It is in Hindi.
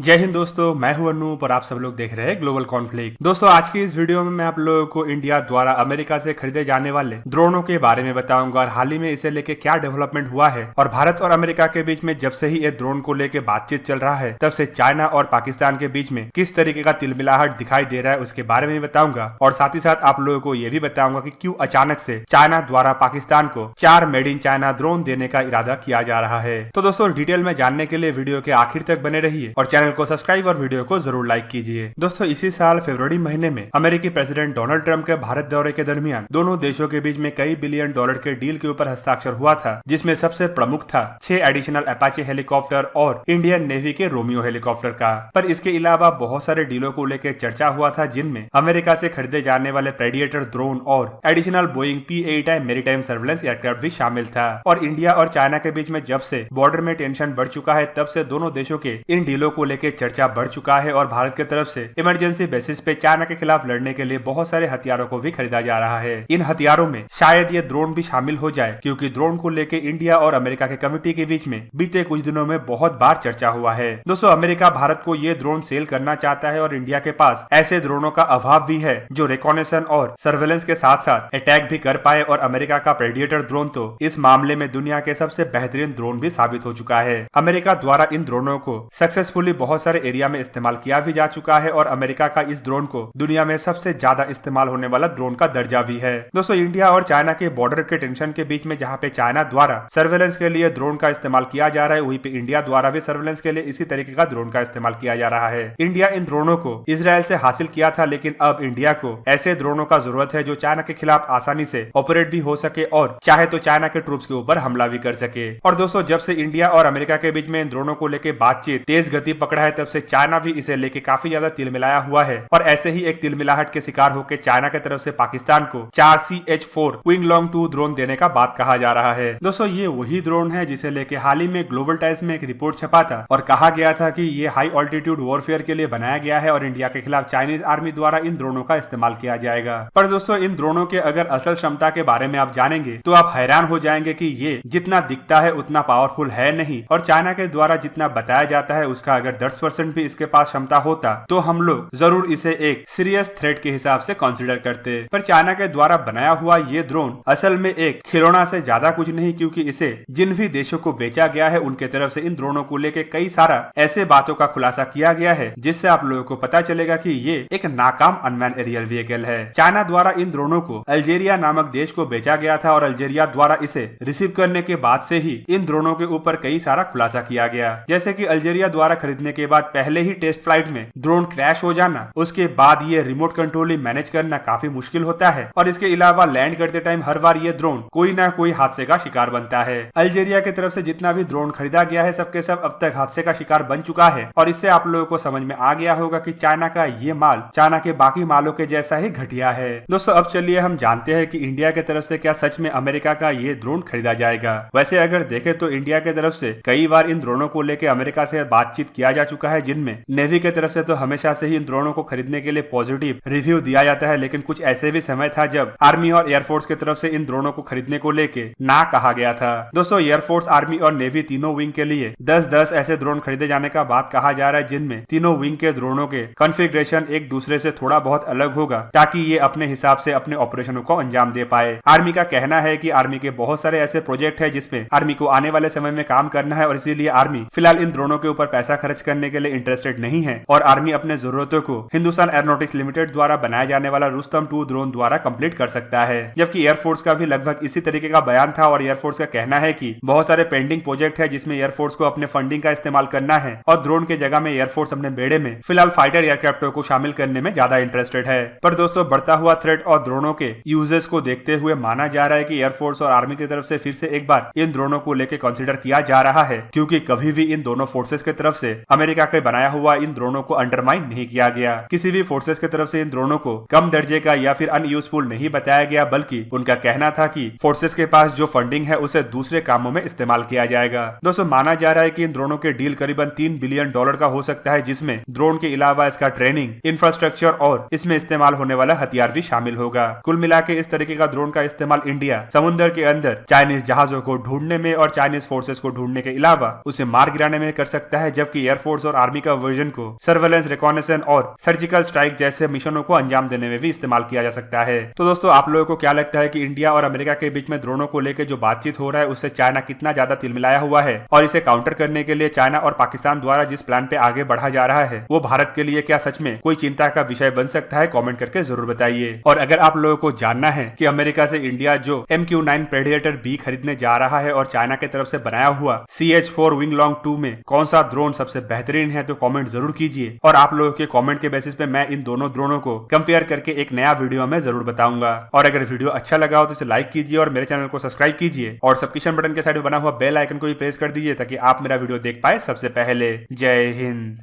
जय हिंद दोस्तों, मैं हूं अनूप और आप सब लोग देख रहे हैं ग्लोबल कॉन्फ्लिक्ट। दोस्तों, आज की इस वीडियो में मैं आप लोगों को इंडिया द्वारा अमेरिका से खरीदे जाने वाले ड्रोनों के बारे में बताऊंगा और हाल ही में इसे लेके क्या डेवलपमेंट हुआ है और भारत और अमेरिका के बीच में जब से ही ये ड्रोन को लेके बातचीत चल रहा है तब से चाइना और पाकिस्तान के बीच में किस तरीके का तिलमिलाहट दिखाई दे रहा है उसके बारे में बताऊंगा और साथ ही साथ आप लोगों को ये भी बताऊंगा कि क्यों अचानक से चाइना द्वारा पाकिस्तान को 4 मेड इन चाइना ड्रोन देने का इरादा किया जा रहा है। तो दोस्तों, डिटेल में जानने के लिए वीडियो के आखिर तक बने रहिए और चैनल को सब्सक्राइब और वीडियो को जरूर लाइक कीजिए। दोस्तों, इसी साल फरवरी महीने में अमेरिकी प्रेसिडेंट डोनाल्ड ट्रंप के भारत दौरे के दरमियान दोनों देशों के बीच में कई बिलियन डॉलर के डील के ऊपर हस्ताक्षर हुआ था, जिसमें सबसे प्रमुख था 6 एडिशनल अपाचे हेलीकॉप्टर और इंडियन नेवी के रोमियो हेलीकॉप्टर का। पर इसके अलावा बहुत सारे डीलों को लेकर चर्चा हुआ था, जिनमें अमेरिका से खरीदे जाने वाले प्रेडिएटर ड्रोन और additional Boeing P-8I maritime surveillance aircraft भी शामिल था। और इंडिया और चाइना के बीच में जब से बॉर्डर में टेंशन बढ़ चुका है तब से दोनों देशों के इन डीलों को लेकर चर्चा बढ़ चुका है और भारत की तरफ से इमरजेंसी बेसिस पे चाइना के खिलाफ लड़ने के लिए बहुत सारे हथियारों को भी खरीदा जा रहा है। इन हथियारों में शायद ये ड्रोन भी शामिल हो जाए, क्योंकि ड्रोन को लेकर इंडिया और अमेरिका के कमेटी के बीच में बीते कुछ दिनों में बहुत बार चर्चा हुआ है। दोस्तों, अमेरिका भारत को ये ड्रोन सेल करना चाहता है और इंडिया के पास ऐसे ड्रोनों का अभाव भी है जो रिकॉनेशन और सर्वेलेंस के साथ साथ अटैक भी कर पाए। और अमेरिका का प्रेडिएटर ड्रोन तो इस मामले में दुनिया के सबसे बेहतरीन ड्रोन भी साबित हो चुका है। अमेरिका द्वारा इन ड्रोनों को सक्सेसफुली बहुत सारे एरिया में इस्तेमाल किया भी जा चुका है और अमेरिका का इस ड्रोन को दुनिया में सबसे ज्यादा इस्तेमाल होने वाला ड्रोन का दर्जा भी है। दोस्तों, इंडिया और चाइना के बॉर्डर के टेंशन के बीच में जहाँ पे चाइना द्वारा सर्वेलेंस के लिए ड्रोन का इस्तेमाल किया जा रहा है, वहीं पे इंडिया द्वारा भी सर्वेलेंस के लिए इसी तरीके का ड्रोन का इस्तेमाल किया जा रहा है। इंडिया इन ड्रोनों को इजराइल से हासिल किया था, लेकिन अब इंडिया को ऐसे ड्रोनों का जरूरत है जो चाइना के खिलाफ आसानी से ऑपरेट भी हो सके और चाहे तो चाइना के ट्रूप्स के ऊपर हमला भी कर सके। और दोस्तों, जब से इंडिया और अमेरिका के बीच में इन ड्रोनों को लेकर बातचीत तेज गति पकड़ा है, तब से चाइना भी इसे लेके काफी ज्यादा तिलमिलाया हुआ है। और ऐसे ही एक तिलमिलाहट के शिकार होकर चाइना की तरफ से पाकिस्तान को 4 CH-4 विंग लॉन्ग 2 ड्रोन देने का बात कहा जा रहा है। दोस्तों, ये वही ड्रोन है जिसे लेके हाल ही में ग्लोबल टाइम्स में एक रिपोर्ट छपा था और कहा गया था कि ये हाई ऑल्टीट्यूड वॉरफेयर के लिए बनाया गया है और इंडिया के खिलाफ चाइनीज आर्मी द्वारा इन ड्रोनों का इस्तेमाल किया जाएगा। पर दोस्तों, इन ड्रोनों के अगर असल क्षमता के बारे में आप जानेंगे तो आप हैरान हो जाएंगे कि ये जितना दिखता है उतना पावरफुल है नहीं, और चाइना के द्वारा जितना बताया जाता है उसका अगर 10% भी इसके पास क्षमता होता तो हम लोग जरूर इसे एक सीरियस थ्रेट के हिसाब से कंसीडर करते। पर चाइना के द्वारा बनाया हुआ ये ड्रोन असल में एक खिलौना से ज्यादा कुछ नहीं, क्योंकि इसे जिन भी देशों को बेचा गया है उनके तरफ से इन ड्रोनों को लेकर कई सारा ऐसे बातों का खुलासा किया गया है जिससे आप लोगों को पता चलेगा कि ये एक नाकाम अनमैन एरियल व्हीकल है। चाइना द्वारा इन ड्रोनों को अल्जेरिया नामक देश को बेचा गया था और अल्जेरिया द्वारा इसे रिसीव करने के बाद से ही इन ड्रोनों के ऊपर कई सारा खुलासा किया गया, जैसे कि अल्जेरिया द्वारा खरीदने के बाद पहले ही टेस्ट फ्लाइट में ड्रोन क्रैश हो जाना, उसके बाद ये रिमोट कंट्रोल मैनेज करना काफी मुश्किल होता है और इसके अलावा लैंड करते टाइम हर बार ये ड्रोन कोई ना कोई हादसे का शिकार बनता है। अल्जेरिया की तरफ से जितना भी ड्रोन खरीदा गया है सबके सब अब तक हादसे का शिकार बन चुका है और इससे आप लोगों को समझ में आ गया होगा कि चाइना का ये माल चाइना के बाकी मालों के जैसा ही घटिया है। दोस्तों, अब चलिए हम जानते हैं कि इंडिया की तरफ से क्या सच में अमेरिका का ये ड्रोन खरीदा जाएगा। वैसे अगर देखें तो इंडिया की तरफ से कई बार इन ड्रोनों को लेकर अमेरिका से बातचीत किया जा चुका है, जिनमें नेवी की तरफ से तो हमेशा से ही इन ड्रोनों को खरीदने के लिए पॉजिटिव रिव्यू दिया जाता है, लेकिन कुछ ऐसे भी समय था जब आर्मी और एयरफोर्स की तरफ से इन ड्रोनों को खरीदने को लेके ना कहा गया था। दोस्तों, एयरफोर्स, आर्मी और नेवी तीनों विंग के लिए 10-10 ऐसे ड्रोन खरीदे जाने का बात कहा जा रहा है, जिनमें तीनों विंग के ड्रोनों के कॉन्फ़िगरेशन एक दूसरे से थोड़ा बहुत अलग होगा ताकि ये अपने हिसाब से अपने ऑपरेशनों को अंजाम दे पाए। आर्मी का कहना है कि आर्मी के बहुत सारे ऐसे प्रोजेक्ट है जिसमें आर्मी को आने वाले समय में काम करना है और इसीलिए आर्मी फिलहाल इन ड्रोनों के ऊपर पैसा खर्च करने के लिए इंटरेस्टेड नहीं है और आर्मी अपने जरूरतों को हिंदुस्तान एरोनॉटिक्स लिमिटेड द्वारा बनाया जाने वाला रुस्तम 2 ड्रोन द्वारा कंप्लीट कर सकता है। जबकि एयरफोर्स का भी लगभग इसी तरीके का बयान था और एयरफोर्स का कहना है कि बहुत सारे पेंडिंग प्रोजेक्ट है जिसमें एयरफोर्स को अपने फंडिंग का इस्तेमाल करना है और ड्रोन के जगह में एयरफोर्स अपने बेड़े में फिलहाल फाइटर एयरक्राफ्टों को शामिल करने में ज्यादा इंटरेस्टेड है। पर दोस्तों, बढ़ता हुआ थ्रेट और ड्रोनों के यूजेस को देखते हुए माना जा रहा है कि एयरफोर्स और आर्मी की तरफ से फिर से एक बार इन ड्रोनों को लेकर कंसिडर किया जा रहा है, क्योंकि कभी भी इन दोनों फोर्सेस की तरफ से अमेरिका के बनाया हुआ इन ड्रोनों को अंडरमाइन नहीं किया गया। किसी भी फोर्सेस की तरफ से इन ड्रोनों को कम दर्जे का या फिर अनयूजफुल नहीं बताया गया, बल्कि उनका कहना था कि फोर्सेस के पास जो फंडिंग है उसे दूसरे कामों में इस्तेमाल किया जाएगा। दोस्तों, माना जा रहा है कि इन ड्रोनों के डील करीबन $3 बिलियन का हो सकता है, जिसमें ड्रोन के अलावा इसका ट्रेनिंग, इंफ्रास्ट्रक्चर और इसमें इस्तेमाल होने वाला हथियार भी शामिल होगा। कुल मिला के इस तरीके का ड्रोन का इस्तेमाल इंडिया समुद्र के अंदर चाइनीज जहाजों को ढूंढने में और चाइनीज फोर्सेस को ढूंढने के अलावा उसे मार गिराने में कर सकता है, जबकि एयरफोर्स एयरफोर्स और आर्मी का वर्जन को सर्वेलेंस, रिकॉनेसेंस और सर्जिकल स्ट्राइक जैसे मिशनों को अंजाम देने में भी इस्तेमाल किया जा सकता है। तो दोस्तों, आप लोगों को क्या लगता है कि इंडिया और अमेरिका के बीच में ड्रोनों को लेकर जो बातचीत हो रहा है उससे चाइना कितना ज्यादा तिलमिलाया हुआ है, और इसे काउंटर करने के लिए चाइना और पाकिस्तान द्वारा जिस प्लान पे आगे बढ़ा जा रहा है वो भारत के लिए क्या सच में कोई चिंता का विषय बन सकता है? कमेंट करके जरूर बताइए। और अगर आप लोगों को जानना है कि अमेरिका से इंडिया जो MQ-9 प्रेडिएटर बी खरीदने जा रहा है और चाइना की तरफ से बनाया हुआ CH-4 विंग लॉन्ग 2 में कौन सा ड्रोन सबसे बेहतरीन है, तो कमेंट जरूर कीजिए। और आप लोगों के कमेंट के बेसिस पे मैं इन दोनों ड्रोनों को कंपेयर करके एक नया वीडियो में जरूर बताऊंगा। और अगर वीडियो अच्छा लगा हो तो इसे लाइक कीजिए और मेरे चैनल को सब्सक्राइब कीजिए और सब्सक्रिप्शन बटन के साइड में बना हुआ बेल आइकन को भी प्रेस कर दीजिए ताकि आप मेरा वीडियो देख पाए सबसे पहले। जय हिंद।